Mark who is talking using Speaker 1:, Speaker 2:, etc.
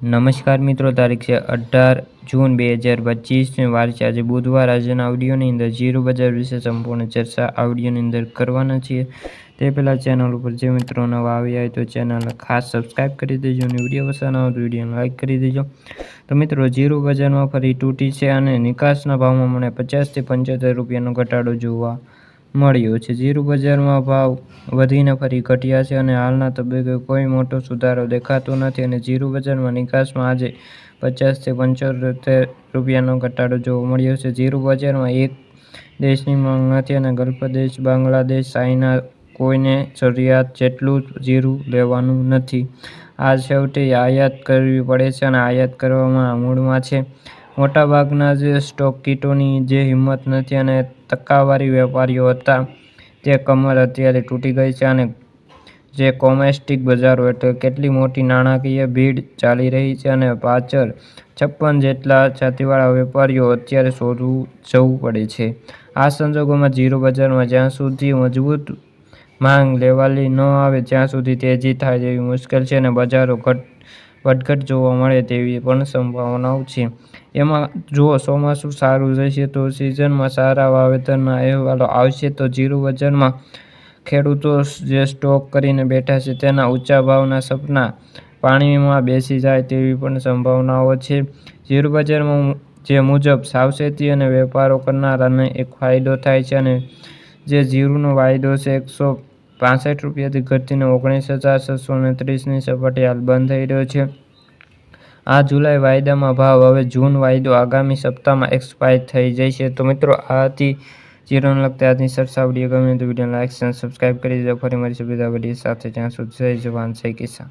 Speaker 1: નમસ્કાર મિત્રો, તારીખ છે 18 જૂન 2025 વાર છે આજે બુધવાર। આજના ઓડિયોની અંદર જીરો બજાર વિશે સંપૂર્ણ ચર્ચા આ ઓડિયોની અંદર કરવાના છીએ। તે પહેલાં ચેનલ ઉપર જે મિત્રો નવા આવ્યા હોય તો ચેનલને ખાસ સબસ્ક્રાઈબ કરી દેજો અને વિડીયો પસંદ આવે તો વિડીયોને લાઇક કરી દેજો। તો મિત્રો, જીરો બજારમાં ફરી તૂટી છે અને નિકાસના ભાવમાં મને 50 થી 75 રૂપિયાનો ઘટાડો જોવા મળ્યો છે। જીરો બજારમાં ભાવ વધીને ફરી ઘટ્યા છે અને હાલના તબક્કે કોઈ મોટો સુધારો દેખાતો નથી અને જીરો બજારમાં નિકાસમાં આજે 50 થી 75 રૂપિયાનો ઘટાડો જોવા મળ્યો છે। જીરો બજારમાં એક દેશની માંગ નથી અને ગલ્ફ દેશ બાંગ્લાદેશ, ચાઇના કોઈને જરૂરિયાત જેટલું જીરું લેવાનું નથી। આ છેવટે આયાત કરવી પડે છે અને આયાત કરવામાં મૂડમાં છે મોટાભાગના જે સ્ટોકકીટોની જે હિંમત નથી અને ટકાવારી વેપારીઓ હતા તે કમર અત્યારે તૂટી ગઈ છે અને જે કોમેસ્ટિક બજારો એટલે કેટલી મોટી નાણાકીય ભીડ ચાલી રહી છે અને પાછળ 56 જેટલા છાતીવાળા વેપારીઓ અત્યારે શોધવું જવું પડે છે। આ સંજોગોમાં જીરો બજારમાં જ્યાં સુધી મજબૂત માંગ લેવાલી ન આવે ત્યાં સુધી તેજી થાય તેવી મુશ્કેલ છે અને બજારો વધઘટ જોવા મળે તેવી પણ સંભાવનાઓ છે। એમાં જો ચોમાસું સારું રહેશે તો સિઝનમાં સારા વાવેતરના અહેવાલો આવશે તો જીરો બજારમાં ખેડૂતો જે સ્ટોક કરીને બેઠા છે તેના ઊંચા ભાવના સપના પાણીમાં બેસી જાય તેવી પણ સંભાવનાઓ છે। જીરો બજારમાં જે મુજબ સાવચેતી અને વેપારો કરનારાને એક ફાયદો થાય છે અને જે જીરુનો વાયદો છે 165 રૂપિયાથી ઘટીને 19,630ની સપાટી હાલ બંધ થઈ રહ્યો છે। આ જુલાઈ વાયદામાં ભાવ હવે જૂન વાયદો આગામી સપ્તાહમાં એક્સપાયર થઈ જશે। તો મિત્રો, આ હતી જીરોને લગતી આજની ચર્ચા। વિડીયો ગમે તો વિડીયોને લાઇક અને સબસ્ક્રાઈબ કરી દેજો। ફરી મળીશું બીજા વિડીયો સાથે, ત્યાં સુધી જય જવાન જય કિસાન।